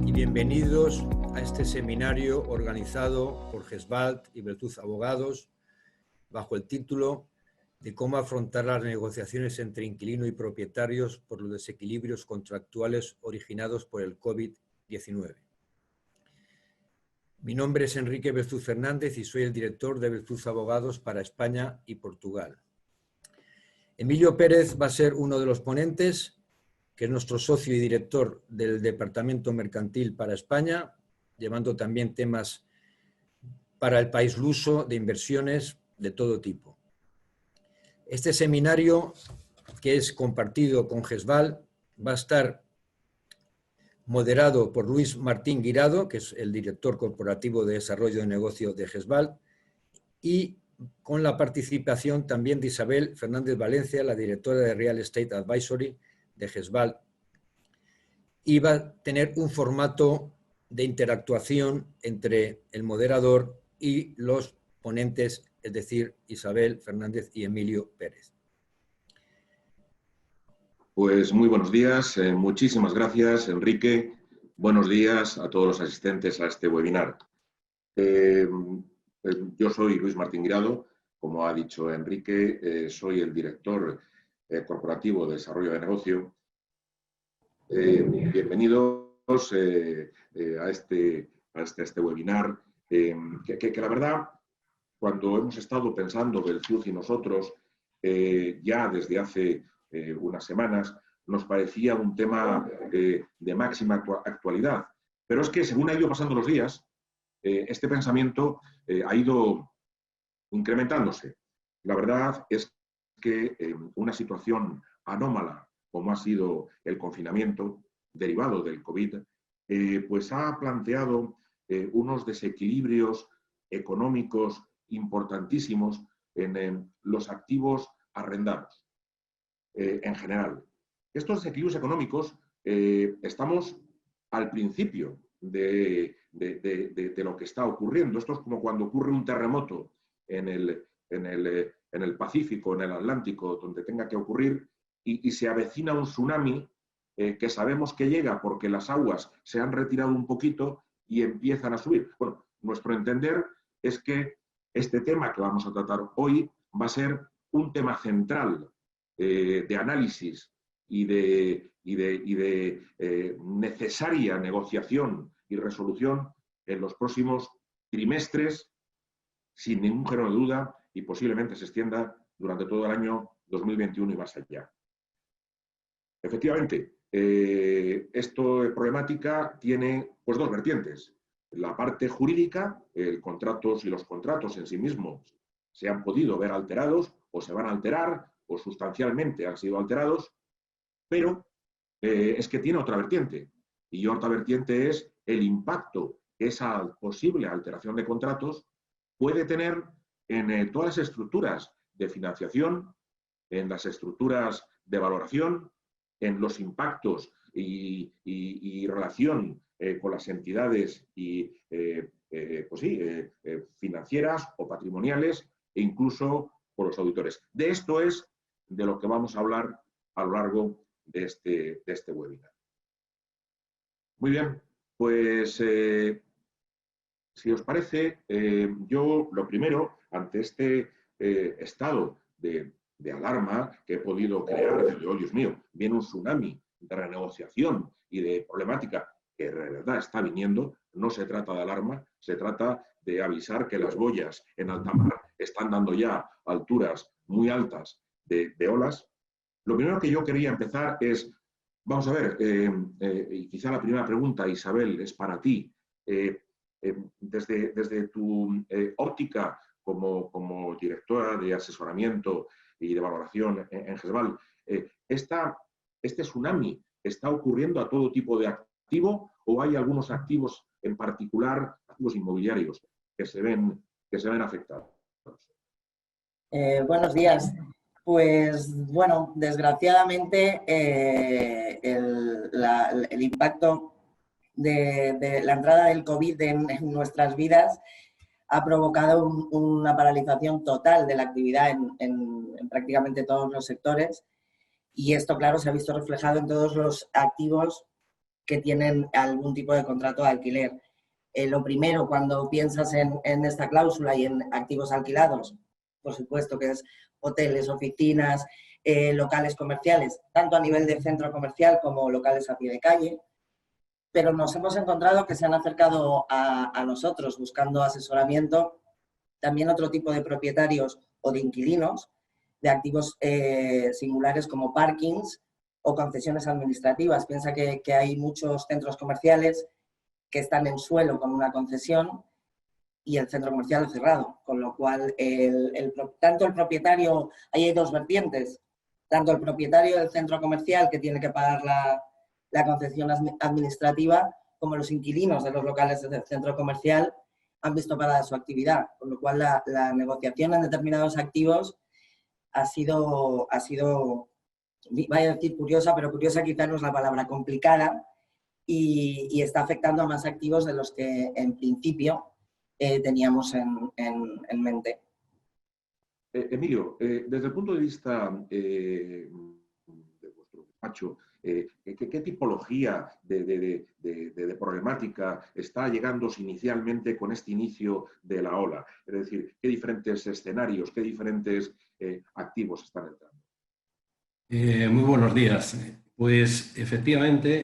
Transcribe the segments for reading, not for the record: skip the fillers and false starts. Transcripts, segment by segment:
y bienvenidos a este seminario organizado por GESVALT y Beltuz Abogados bajo el título de cómo afrontar las negociaciones entre inquilino y propietarios por los desequilibrios contractuales originados por el COVID-19. Mi nombre es Enrique Beltuz Fernández y soy el director de Beltuz Abogados para España y Portugal. Emilio Pérez va a ser uno de los ponentes, que es nuestro socio y director del Departamento Mercantil para España, llevando también temas para el país luso de inversiones de todo tipo. Este seminario, que es compartido con GESVALT, va a estar moderado por Luis Martín Guirado, que es el director corporativo de desarrollo de negocio de GESVALT, y con la participación también de Isabel Fernández Valencia, la directora de Real Estate Advisory de GESVALT. Y va a tener un formato de interactuación entre el moderador y los ponentes, es decir, Isabel Fernández y Emilio Pérez. Pues muy buenos días, muchísimas gracias, Enrique. Buenos días a todos los asistentes a este webinar. Yo soy Luis Martín Guirado, como ha dicho Enrique, soy el director corporativo de desarrollo de negocio. Bienvenidos a este webinar, que la verdad, cuando hemos estado pensando Beltuz y nosotros, ya desde hace unas semanas, nos parecía un tema de máxima actualidad. Pero es que según ha ido pasando los días, este pensamiento ha ido incrementándose. La verdad es que una situación anómala, como ha sido el confinamiento derivado del COVID, pues ha planteado unos desequilibrios económicos importantísimos en los activos arrendados. En general. Estos desequilibrios económicos estamos al principio de lo que está ocurriendo. Esto es como cuando ocurre un terremoto en el Pacífico, en el Atlántico, donde tenga que ocurrir, y se avecina un tsunami que sabemos que llega porque las aguas se han retirado un poquito y empiezan a subir. Bueno, nuestro entender es que este tema que vamos a tratar hoy va a ser un tema central de análisis y de necesaria negociación y resolución en los próximos trimestres, sin ningún género de duda, y posiblemente se extienda durante todo el año 2021 y más allá. Efectivamente, esta problemática tiene pues dos vertientes. La parte jurídica, contratos y los contratos en sí mismos se han podido ver alterados o se van a alterar o sustancialmente han sido alterados, pero es que tiene otra vertiente. Y otra vertiente es el impacto que esa posible alteración de contratos puede tener en todas las estructuras de financiación, en las estructuras de valoración, en los impactos y relación con las entidades financieras o patrimoniales e incluso por los auditores. De esto es de lo que vamos a hablar a lo largo de este webinar. Muy bien, pues si os parece, yo lo primero, ante este estado de alarma que he podido crear, de, oh Dios mío, viene un tsunami de renegociación y de problemática que de verdad está viniendo, no se trata de alarma, se trata de avisar que las boyas en alta mar están dando ya alturas muy altas de olas. Lo primero que yo quería empezar es, vamos a ver, y quizá la primera pregunta, Isabel, es para ti. Desde tu óptica como directora de asesoramiento y de valoración en GESVALT, ¿este tsunami está ocurriendo a todo tipo de activo o hay algunos activos en particular, activos inmobiliarios, que se ven afectados? Buenos días. Pues bueno, desgraciadamente el impacto de la entrada del COVID en nuestras vidas ha provocado una paralización total de la actividad en prácticamente todos los sectores, y esto, claro, se ha visto reflejado en todos los activos que tienen algún tipo de contrato de alquiler. Lo primero, cuando piensas en esta cláusula y en activos alquilados, por supuesto que es hoteles, oficinas, locales comerciales, tanto a nivel de centro comercial como locales a pie de calle, pero nos hemos encontrado que se han acercado a nosotros buscando asesoramiento también otro tipo de propietarios o de inquilinos de activos singulares como parkings o concesiones administrativas. Piensa que hay muchos centros comerciales que están en suelo con una concesión y el centro comercial cerrado, con lo cual tanto el propietario, ahí hay dos vertientes, tanto el propietario del centro comercial que tiene que pagar la concesión administrativa, como los inquilinos de los locales del centro comercial han visto parada su actividad, con lo cual la negociación en determinados activos ha sido, voy a decir curiosa, pero curiosa quizá no es la palabra, complicada, y está afectando a más activos de los que en principio teníamos en mente. Emilio, desde el punto de vista de vuestro despacho, ¿qué tipología de problemática está llegándose inicialmente con este inicio de la ola? Es decir, ¿qué diferentes escenarios, qué diferentes activos están entrando? Muy buenos días. Pues efectivamente,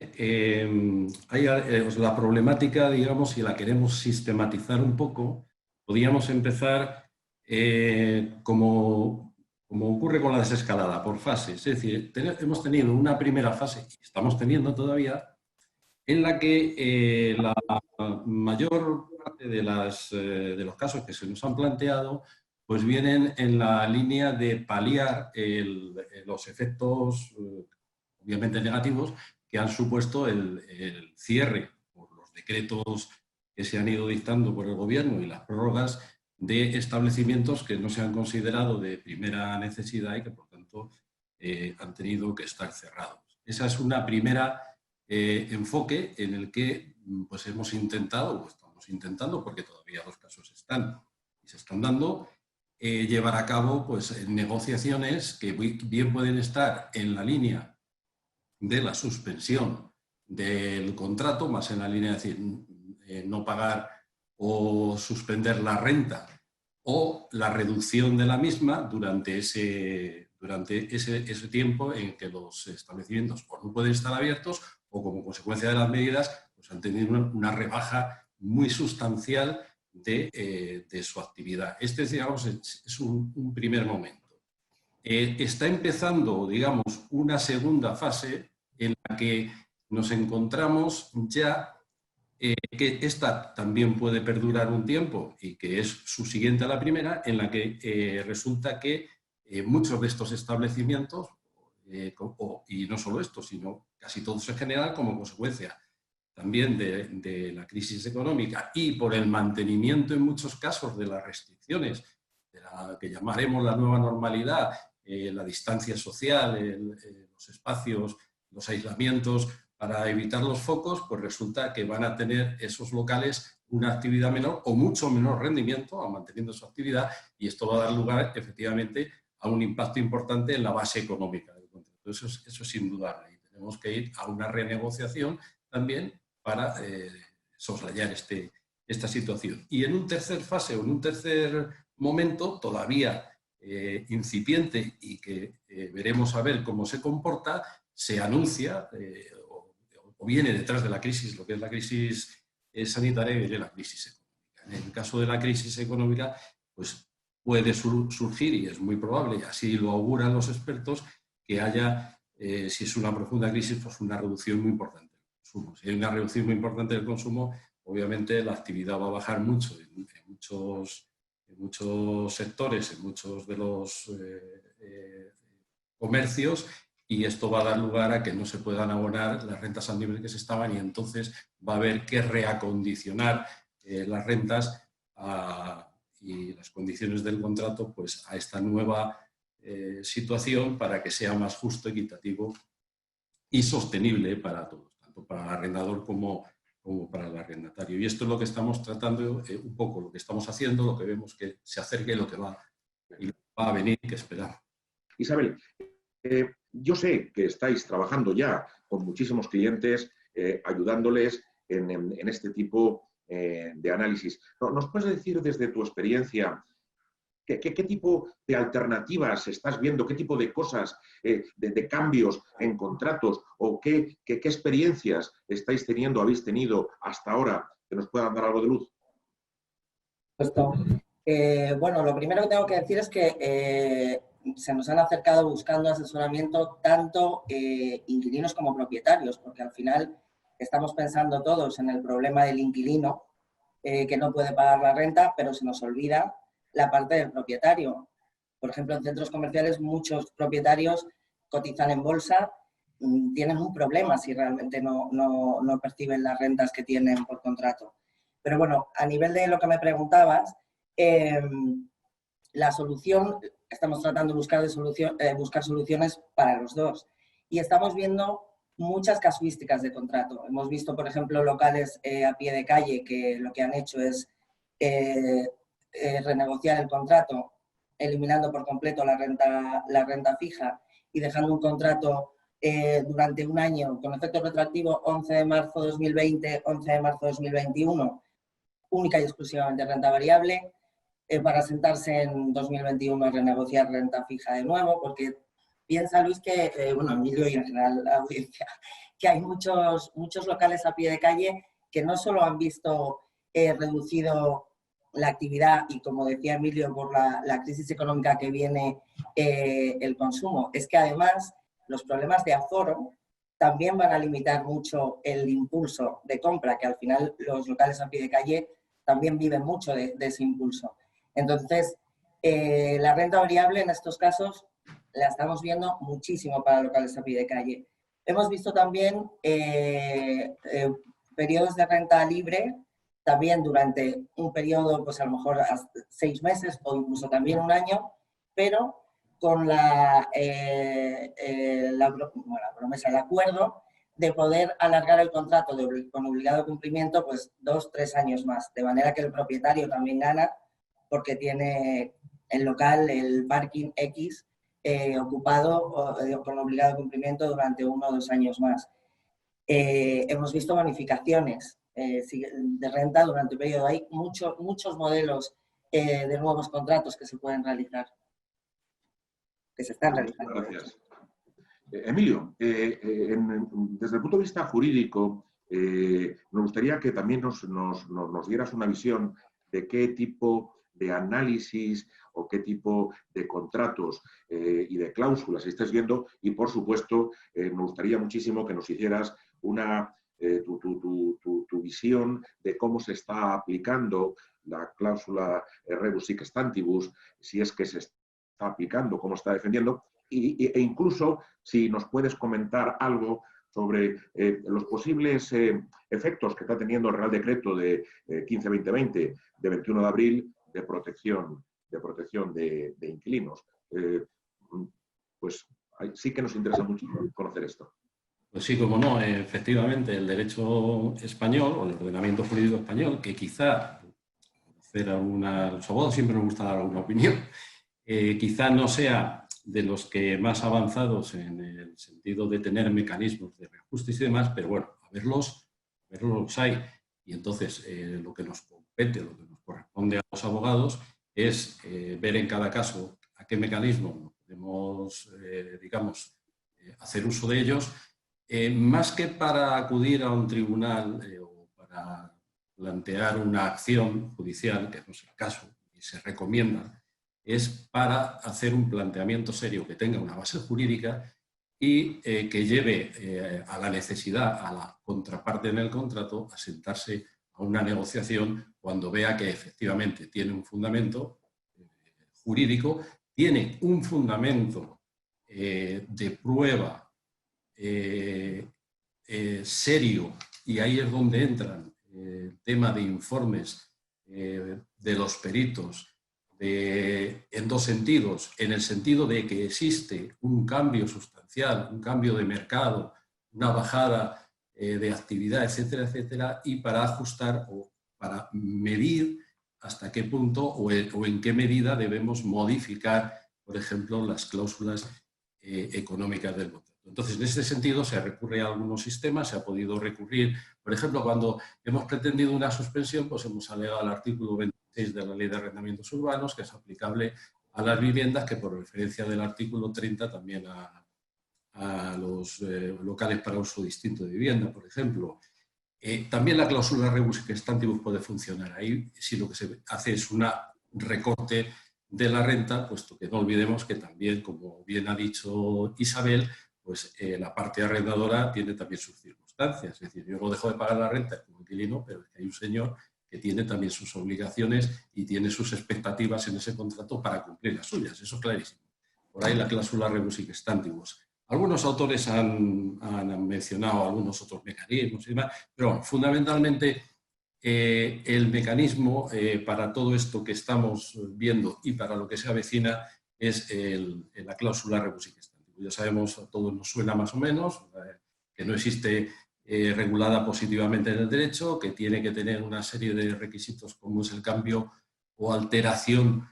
hay la problemática, digamos, si la queremos sistematizar un poco, podríamos empezar como ocurre con la desescalada, por fases. Es decir, hemos tenido una primera fase, y estamos teniendo todavía, en la que la mayor parte de los casos que se nos han planteado pues vienen en la línea de paliar los efectos obviamente negativos que han supuesto el cierre por los decretos que se han ido dictando por el Gobierno y las prórrogas de establecimientos que no se han considerado de primera necesidad y que, por tanto, han tenido que estar cerrados. Esa es una primera enfoque en el que pues, hemos intentado, o estamos intentando, porque todavía los casos están y se están dando, llevar a cabo pues, negociaciones que bien pueden estar en la línea de la suspensión del contrato, más en la línea de decir no pagar o suspender la renta o la reducción de la misma durante ese tiempo en que los establecimientos o no pueden estar abiertos o como consecuencia de las medidas pues han tenido una rebaja muy sustancial de su actividad. Este, digamos, es un primer momento. Está empezando, digamos, una segunda fase en la que nos encontramos ya que esta también puede perdurar un tiempo y que es subsiguiente a la primera, en la que resulta que muchos de estos establecimientos, y no solo estos, sino casi todos en general, como consecuencia también de la crisis económica y por el mantenimiento en muchos casos de las restricciones, de la que llamaremos la nueva normalidad, la distancia social, los espacios, los aislamientos, para evitar los focos, pues resulta que van a tener esos locales una actividad menor o mucho menor rendimiento, manteniendo su actividad, y esto va a dar lugar efectivamente a un impacto importante en la base económica del contrato. Eso es indudable. Y tenemos que ir a una renegociación también para soslayar esta situación. Y en un tercer fase o en un tercer momento, todavía incipiente y que veremos a ver cómo se comporta, se anuncia o viene detrás de la crisis, lo que es la crisis sanitaria y viene la crisis económica. En el caso de la crisis económica, pues puede surgir, y es muy probable, y así lo auguran los expertos, que haya, si es una profunda crisis, pues una reducción muy importante del consumo. Si hay una reducción muy importante del consumo, obviamente la actividad va a bajar mucho en muchos sectores, en muchos de los comercios, y esto va a dar lugar a que no se puedan abonar las rentas al nivel que se estaban, y entonces va a haber que reacondicionar las rentas y las condiciones del contrato pues, a esta nueva situación para que sea más justo, equitativo y sostenible para todos, tanto para el arrendador como para el arrendatario. Y esto es lo que estamos tratando, un poco lo que estamos haciendo, lo que vemos que se acerca y lo que va a venir, que esperamos. Isabel, yo sé que estáis trabajando ya con muchísimos clientes ayudándoles en este tipo de análisis. ¿Nos puedes decir desde tu experiencia qué tipo de alternativas estás viendo, qué tipo de cosas, de cambios en contratos o qué experiencias estáis teniendo, habéis tenido hasta ahora que nos puedan dar algo de luz? Bueno, lo primero que tengo que decir es que se nos han acercado buscando asesoramiento tanto inquilinos como propietarios, porque al final estamos pensando todos en el problema del inquilino que no puede pagar la renta, pero se nos olvida la parte del propietario. Por ejemplo, en centros comerciales muchos propietarios cotizan en bolsa, tienen un problema si realmente no perciben las rentas que tienen por contrato. Pero bueno, a nivel de lo que me preguntabas, la solución, estamos tratando de buscar soluciones para los dos. Y estamos viendo muchas casuísticas de contrato. Hemos visto, por ejemplo, locales a pie de calle que lo que han hecho es renegociar el contrato, eliminando por completo la renta fija y dejando un contrato durante un año con efecto retroactivo 11 de marzo de 2020, 11 de marzo de 2021, única y exclusivamente renta variable, para sentarse en 2021 a renegociar renta fija de nuevo, porque piensa, Luis, que, bueno, Emilio y en general la audiencia, que hay muchos locales a pie de calle que no solo han visto reducido la actividad y, como decía Emilio, por la crisis económica que viene, el consumo, es que además los problemas de aforo también van a limitar mucho el impulso de compra, que al final los locales a pie de calle también viven mucho de ese impulso. Entonces, la renta variable en estos casos la estamos viendo muchísimo para locales a pie de calle. Hemos visto también periodos de renta libre, también durante un periodo, pues a lo mejor hasta 6 meses o incluso también un año, pero con la promesa, el acuerdo de poder alargar el contrato con obligado cumplimiento pues 2 o 3 años más, de manera que el propietario también gana porque tiene el local, el parking X, ocupado con obligado cumplimiento durante 1 o 2 años más. Hemos visto bonificaciones de renta durante el periodo. Hay muchos modelos de nuevos contratos que se pueden realizar, que se están realizando. Gracias. Emilio, desde el punto de vista jurídico, me gustaría que también nos dieras una visión de qué tipo de análisis o qué tipo de contratos y de cláusulas estés viendo y, por supuesto, me gustaría muchísimo que nos hicieras tu visión de cómo se está aplicando la cláusula rebus sic stantibus, si es que se está aplicando, cómo está defendiendo, e incluso si nos puedes comentar algo sobre los posibles efectos que está teniendo el Real Decreto de 15-2020 de 21 de abril de protección de inquilinos. Pues sí que nos interesa mucho conocer esto. Pues sí, como no, efectivamente, el derecho español o el ordenamiento jurídico español, que quizá, los abogados siempre nos gusta dar alguna opinión, quizá no sea de los que más avanzados en el sentido de tener mecanismos de reajuste y demás, pero bueno, a verlos los hay. Y entonces lo que nos compete, lo que nos corresponde a los abogados es ver en cada caso a qué mecanismo podemos, digamos, hacer uso de ellos, más que para acudir a un tribunal o para plantear una acción judicial, que no es el caso y se recomienda, es para hacer un planteamiento serio que tenga una base jurídica y que lleve a la necesidad, a la contraparte en el contrato, a sentarse a una negociación cuando vea que efectivamente tiene un fundamento jurídico, tiene un fundamento de prueba serio, y ahí es donde entran el tema de informes de los peritos, en dos sentidos: en el sentido de que existe un cambio sustancial, un cambio de mercado, una bajada de actividad, etcétera, etcétera, y para ajustar o para medir hasta qué punto o en qué medida debemos modificar, por ejemplo, las cláusulas económicas del contrato. Entonces, en este sentido, se recurre a algunos sistemas, se ha podido recurrir, por ejemplo, cuando hemos pretendido una suspensión, pues hemos alegado al artículo 26 de la Ley de Arrendamientos Urbanos, que es aplicable a las viviendas, que por referencia del artículo 30 también a los locales para uso distinto de vivienda, por ejemplo. También la cláusula rebus sic stantibus puede funcionar ahí si lo que se hace es un recorte de la renta, puesto que no olvidemos que también, como bien ha dicho Isabel, pues la parte arrendadora tiene también sus circunstancias. Es decir, yo no dejo de pagar la renta como inquilino, pero es que hay un señor que tiene también sus obligaciones y tiene sus expectativas en ese contrato para cumplir las suyas. Eso es clarísimo. Por ahí la cláusula rebus sic stantibus. Algunos autores han mencionado algunos otros mecanismos y demás, pero bueno, fundamentalmente el mecanismo para todo esto que estamos viendo y para lo que se avecina es la cláusula rebus sic stantibus. Ya sabemos, a todos nos suena más o menos, que no existe regulada positivamente en el derecho, que tiene que tener una serie de requisitos como es el cambio o alteración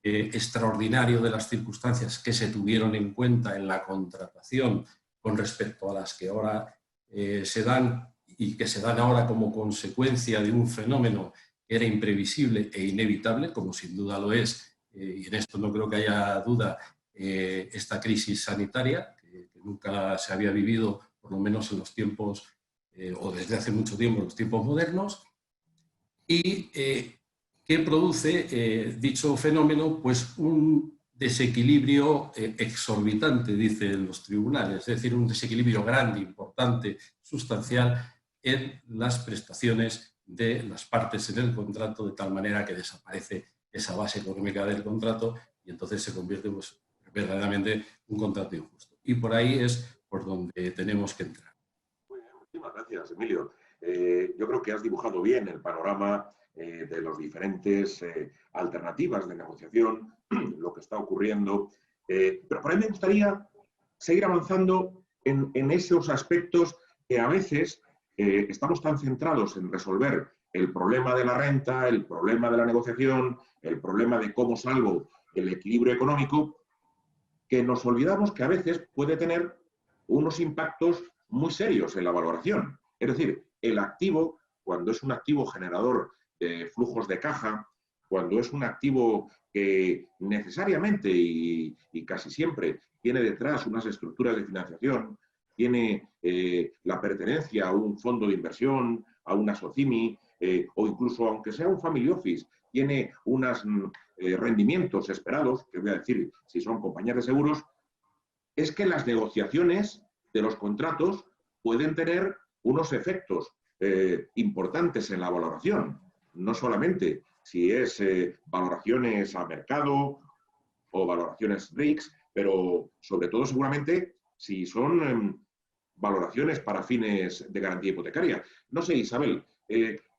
extraordinario de las circunstancias que se tuvieron en cuenta en la contratación con respecto a las que ahora se dan y que se dan ahora como consecuencia de un fenómeno que era imprevisible e inevitable, como sin duda lo es, y en esto no creo que haya duda, esta crisis sanitaria, que nunca se había vivido, por lo menos en los tiempos, o desde hace mucho tiempo, en los tiempos modernos, y que produce dicho fenómeno, pues un desequilibrio exorbitante, dicen los tribunales, es decir, un desequilibrio grande, importante, sustancial en las prestaciones de las partes en el contrato, de tal manera que desaparece esa base económica del contrato y entonces se convierte pues, verdaderamente un contrato injusto. Y por ahí es por donde tenemos que entrar. Muy bien, muchísimas gracias, Emilio. Yo creo que has dibujado bien el panorama de las diferentes alternativas de negociación, lo que está ocurriendo. Pero por ahí me gustaría seguir avanzando en esos aspectos que a veces estamos tan centrados en resolver el problema de la renta, el problema de la negociación, el problema de cómo salvo el equilibrio económico, que nos olvidamos que a veces puede tener unos impactos muy serios en la valoración. Es decir, el activo, cuando es un activo generador de flujos de caja, cuando es un activo que necesariamente y casi siempre tiene detrás unas estructuras de financiación, tiene la pertenencia a un fondo de inversión, a una SOCIMI, o incluso, aunque sea un family office, tiene unos rendimientos esperados, que voy a decir si son compañías de seguros, es que las negociaciones de los contratos pueden tener unos efectos importantes en la valoración. No solamente si es valoraciones a mercado o valoraciones RICS, pero sobre todo seguramente si son valoraciones para fines de garantía hipotecaria. No sé, Isabel,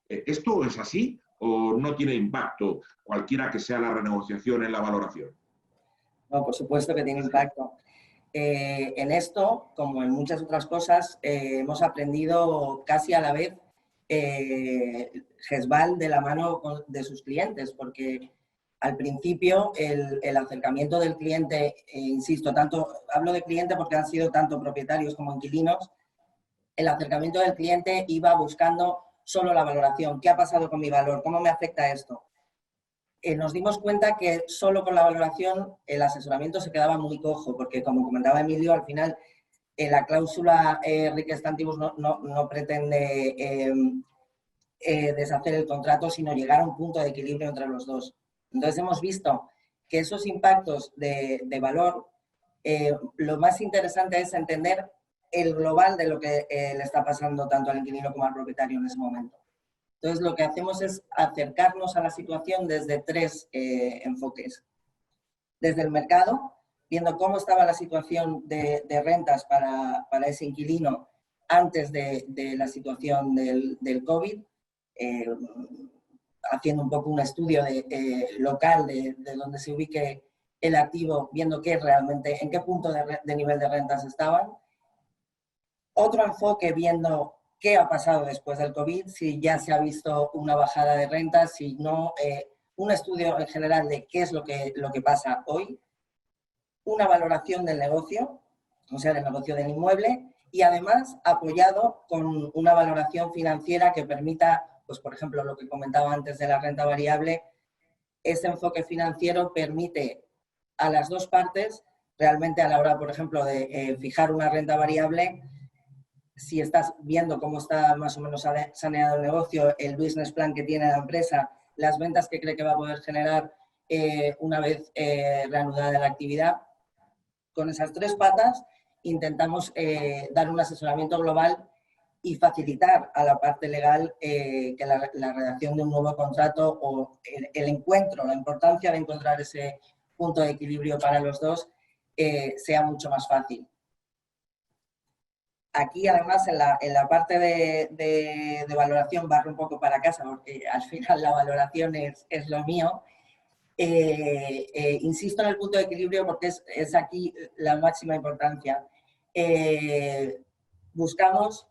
¿esto es así o no tiene impacto cualquiera que sea la renegociación en la valoración? No, por supuesto que tiene impacto. En esto, como en muchas otras cosas, hemos aprendido casi a la vez GESVAL de la mano de sus clientes, porque al principio el acercamiento del cliente, insisto, hablo de cliente porque han sido tanto propietarios como inquilinos, el acercamiento del cliente iba buscando solo la valoración. ¿Qué ha pasado con mi valor? ¿Cómo me afecta esto? Nos dimos cuenta que solo con la valoración el asesoramiento se quedaba muy cojo, porque como comentaba Emilio, al final la cláusula RIC stantibus no pretende deshacer el contrato, sino llegar a un punto de equilibrio entre los dos. Entonces hemos visto que esos impactos de valor, lo más interesante es entender el global de lo que le está pasando tanto al inquilino como al propietario en ese momento. Entonces, lo que hacemos es acercarnos a la situación desde tres enfoques. Desde el mercado, viendo cómo estaba la situación de rentas para ese inquilino antes de la situación del COVID, haciendo un poco un estudio local de donde se ubique el activo, viendo en qué punto de nivel de rentas estaban. Otro enfoque viendo qué ha pasado después del COVID, si ya se ha visto una bajada de rentas, si no, un estudio en general de qué es lo que pasa hoy, una valoración del negocio o sea, del negocio del inmueble, y además apoyado con una valoración financiera que permita, pues por ejemplo, lo que comentaba antes de la renta variable, ese enfoque financiero permite a las dos partes, realmente a la hora, por ejemplo, de fijar una renta variable, si estás viendo cómo está más o menos saneado el negocio, el business plan que tiene la empresa, las ventas que cree que va a poder generar una vez reanudada la actividad, con esas tres patas intentamos dar un asesoramiento global y facilitar a la parte legal que la redacción de un nuevo contrato o el encuentro, la importancia de encontrar ese punto de equilibrio para los dos sea mucho más fácil. Aquí, además, en la parte de valoración, barro un poco para casa, porque al final la valoración es lo mío. Insisto en el punto de equilibrio porque es aquí la máxima importancia. Buscamos,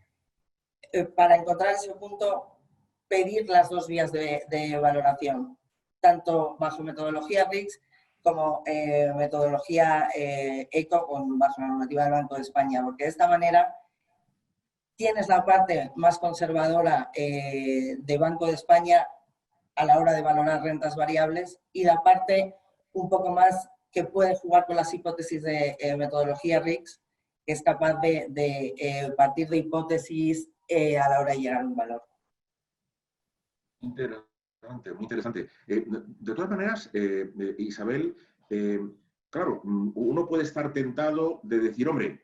para encontrar ese punto, pedir las dos vías de valoración, tanto bajo metodología RICS como metodología ECO bajo la normativa del Banco de España, porque de esta manera tienes la parte más conservadora de Banco de España a la hora de valorar rentas variables y la parte un poco más que puede jugar con las hipótesis de metodología RICS, que es capaz de partir de hipótesis a la hora de llegar a un valor. Interesante, muy interesante. De todas maneras, Isabel, claro, uno puede estar tentado de decir, hombre,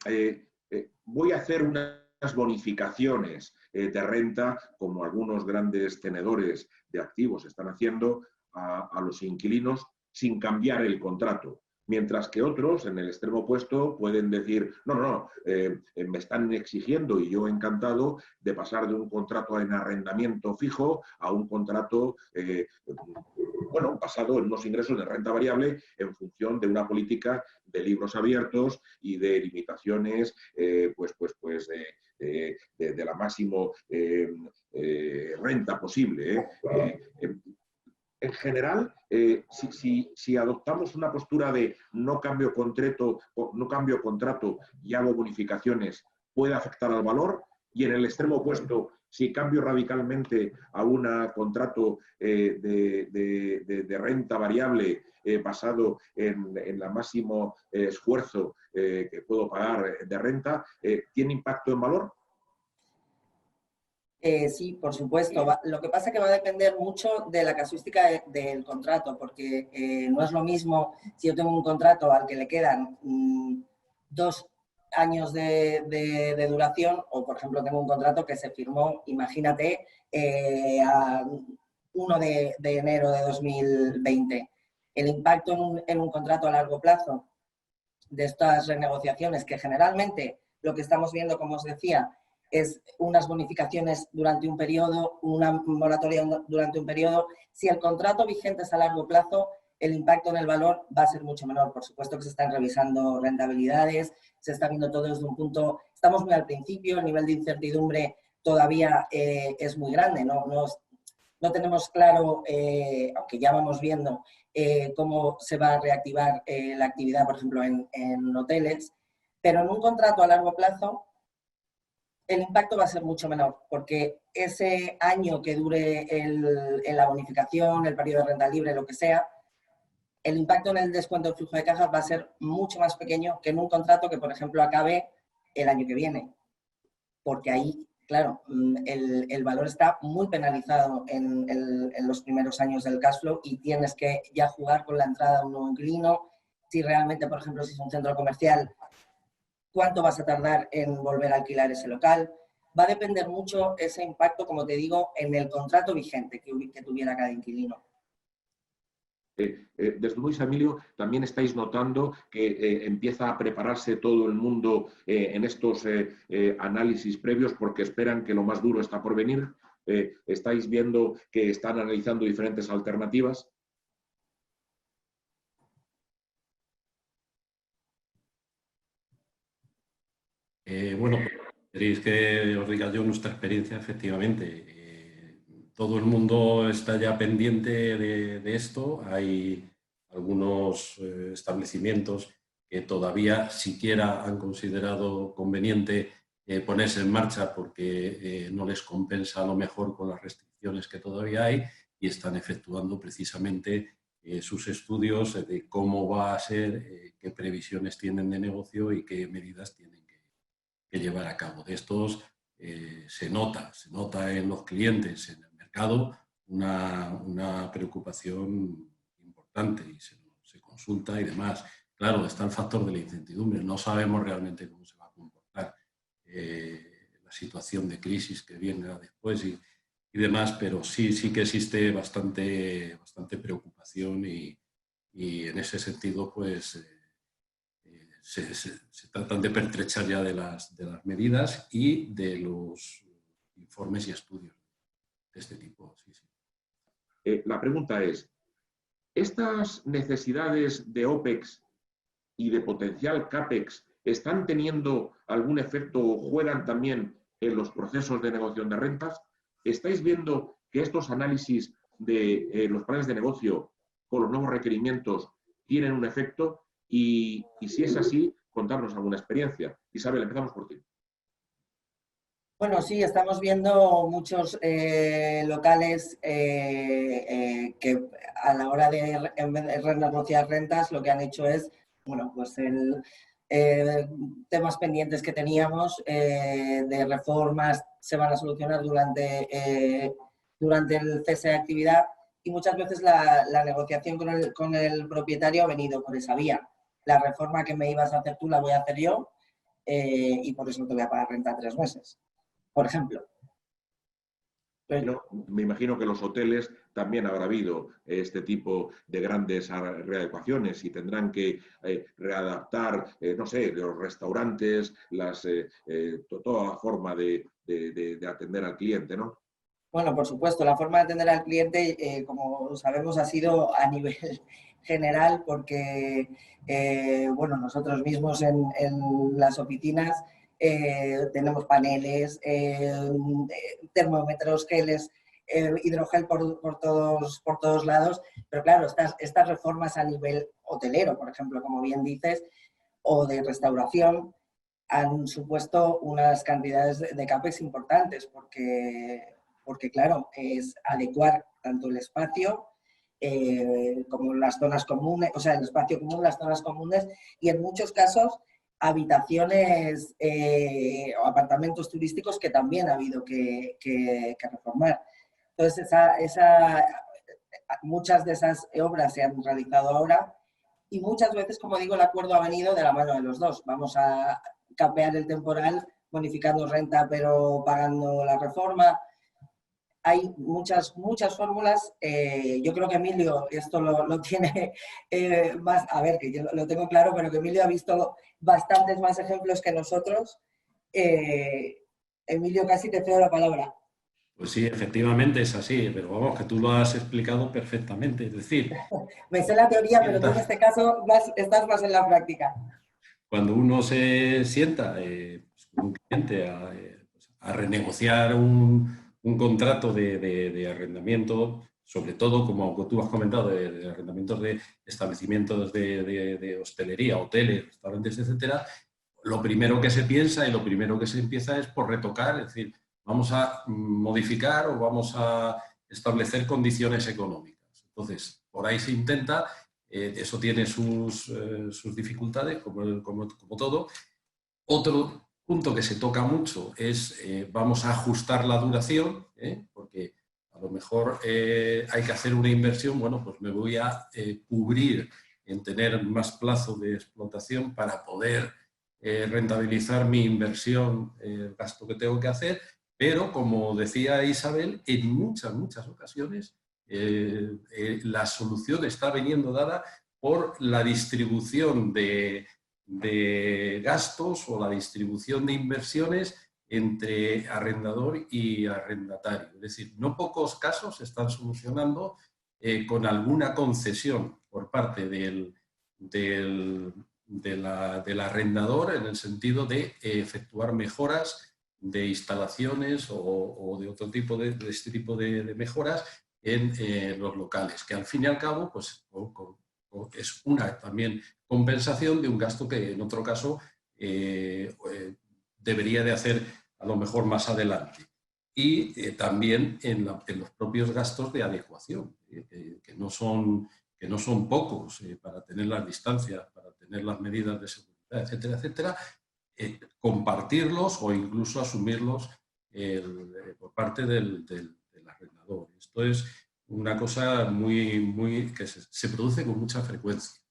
voy a hacer unas bonificaciones de renta, como algunos grandes tenedores de activos están haciendo a los inquilinos sin cambiar el contrato. Mientras que otros, en el extremo opuesto, pueden decir, no, me están exigiendo y yo encantado de pasar de un contrato en arrendamiento fijo a un contrato, basado en unos ingresos de renta variable en función de una política de libros abiertos y de limitaciones, de la máximo renta posible. En general, si adoptamos una postura de no cambio contrato y hago bonificaciones, puede afectar al valor, y en el extremo opuesto, si cambio radicalmente a un contrato de renta variable basado en el máximo esfuerzo que puedo pagar de renta, ¿tiene impacto en valor? Sí, por supuesto. Lo que pasa es que va a depender mucho de la casuística del contrato, porque no es lo mismo si yo tengo un contrato al que le quedan 2 años de duración, o por ejemplo tengo un contrato que se firmó, imagínate, a 1 de enero de 2020. El impacto en un contrato a largo plazo de estas renegociaciones, que generalmente lo que estamos viendo, como os decía, es unas bonificaciones durante un periodo, una moratoria durante un periodo. Si el contrato vigente es a largo plazo, el impacto en el valor va a ser mucho menor. Por supuesto que se están revisando rentabilidades, se está viendo todo desde un punto... Estamos muy al principio, el nivel de incertidumbre todavía es muy grande, no tenemos claro, aunque ya vamos viendo, cómo se va a reactivar la actividad, por ejemplo, en hoteles, pero en un contrato a largo plazo el impacto va a ser mucho menor, porque ese año que dure en la bonificación, el periodo de renta libre, lo que sea, el impacto en el descuento del flujo de caja va a ser mucho más pequeño que en un contrato que, por ejemplo, acabe el año que viene. Porque ahí, claro, el valor está muy penalizado en los primeros años del cash flow y tienes que ya jugar con la entrada de un nuevo inquilino. Si realmente, por ejemplo, si es un centro comercial, ¿cuánto vas a tardar en volver a alquilar ese local? Va a depender mucho ese impacto, como te digo, en el contrato vigente que tuviera cada inquilino. Desde Luis Emilio, también estáis notando que empieza a prepararse todo el mundo en estos análisis previos porque esperan que lo más duro está por venir. ¿Estáis viendo que están analizando diferentes alternativas? Queréis que os diga yo nuestra experiencia, efectivamente. Todo el mundo está ya pendiente de esto. Hay algunos establecimientos que todavía siquiera han considerado conveniente ponerse en marcha porque no les compensa a lo mejor con las restricciones que todavía hay, y están efectuando precisamente sus estudios de cómo va a ser, qué previsiones tienen de negocio y qué medidas tienen que llevar a cabo. De estos se nota en los clientes, en el mercado, una preocupación importante, y se consulta y demás. Claro, está el factor de la incertidumbre. No sabemos realmente cómo se va a comportar la situación de crisis que venga después y demás, pero sí que existe bastante preocupación y en ese sentido pues se tratan de pertrechar ya de las medidas y de los informes y estudios de este tipo. Sí, sí. La pregunta es, ¿estas necesidades de OPEX y de potencial CAPEX están teniendo algún efecto o juegan también en los procesos de negociación de rentas? ¿Estáis viendo que estos análisis de los planes de negocio con los nuevos requerimientos tienen un efecto? Y si es así, contarnos alguna experiencia. Isabel, empezamos por ti. Bueno, sí, estamos viendo muchos locales que a la hora de, en vez de renegociar rentas, lo que han hecho es, bueno, pues temas pendientes que teníamos de reformas se van a solucionar durante el cese de actividad, y muchas veces la negociación con el propietario ha venido por esa vía. La reforma que me ibas a hacer tú la voy a hacer yo y por eso no te voy a pagar renta 3 meses. Por ejemplo. Pero me imagino que los hoteles también habrá habido este tipo de grandes readecuaciones y tendrán que readaptar, no sé, los restaurantes, toda la forma de atender al cliente, ¿no? Bueno, por supuesto, la forma de atender al cliente, como sabemos, ha sido a nivel general porque, bueno, nosotros mismos en las oficinas tenemos paneles, termómetros, geles, hidrogel por todos lados, pero claro, estas reformas a nivel hotelero, por ejemplo, como bien dices, o de restauración, han supuesto unas cantidades de CAPEX importantes porque claro, es adecuar tanto el espacio como las zonas comunes, o sea, el espacio común, las zonas comunes, y en muchos casos habitaciones o apartamentos turísticos que también ha habido que reformar. Entonces, muchas de esas obras se han realizado ahora y muchas veces, como digo, el acuerdo ha venido de la mano de los dos. Vamos a capear el temporal bonificando renta pero pagando la reforma. Hay muchas fórmulas. Yo creo que Emilio esto lo tiene más, a ver, que yo lo tengo claro, pero que Emilio ha visto bastantes más ejemplos que nosotros. Emilio, casi te cedo la palabra. Pues sí, efectivamente es así, pero vamos, que tú lo has explicado perfectamente. Es decir, Me sé la teoría, pero tú en este caso estás más en la práctica. cuando uno se sienta pues, con un cliente a renegociar un contrato de arrendamiento, sobre todo, como tú has comentado, de arrendamientos de establecimientos de hostelería, hoteles, restaurantes, etcétera, lo primero que se piensa y lo primero que se empieza es por retocar, es decir, vamos a modificar o vamos a establecer condiciones económicas. Entonces, por ahí se intenta, eso tiene sus dificultades, como todo. Otro punto que se toca mucho es, vamos a ajustar la duración, porque a lo mejor hay que hacer una inversión, bueno, pues me voy a cubrir en tener más plazo de explotación para poder rentabilizar mi inversión, el gasto que tengo que hacer, pero como decía Isabel, en muchas ocasiones la solución está viniendo dada por la distribución de gastos o la distribución de inversiones entre arrendador y arrendatario. Es decir, no pocos casos se están solucionando con alguna concesión por parte del arrendador en el sentido de efectuar mejoras de instalaciones o de otro tipo de este tipo de mejoras en los locales, que al fin y al cabo, pues es una también compensación de un gasto que en otro caso debería de hacer a lo mejor más adelante. Y también en los propios gastos de adecuación, que no son pocos, para tener las distancias, para tener las medidas de seguridad, etcétera, etcétera, compartirlos o incluso asumirlos por parte del arrendador. Esto es una cosa que se produce con mucha frecuencia.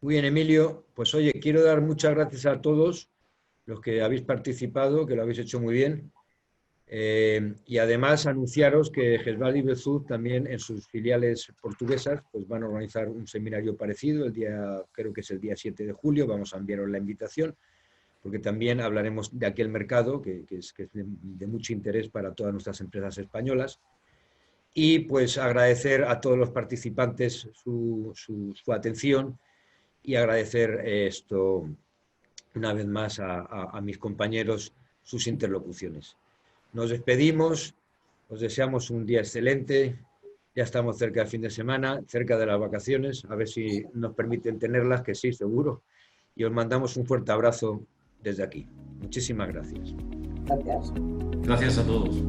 Muy bien, Emilio. Pues oye, quiero dar muchas gracias a todos los que habéis participado, que lo habéis hecho muy bien. Y además anunciaros que GESVAL y Belzuz también en sus filiales portuguesas pues van a organizar un seminario parecido creo que es el día 7 de julio, vamos a enviaros la invitación, porque también hablaremos de aquel mercado que es de mucho interés para todas nuestras empresas españolas. Y pues agradecer a todos los participantes su atención y agradecer esto una vez más a mis compañeros sus interlocuciones. Nos despedimos, os deseamos un día excelente, ya estamos cerca del fin de semana, cerca de las vacaciones, a ver si nos permiten tenerlas, que sí, seguro, y os mandamos un fuerte abrazo desde aquí. Muchísimas gracias. Gracias. Gracias a todos.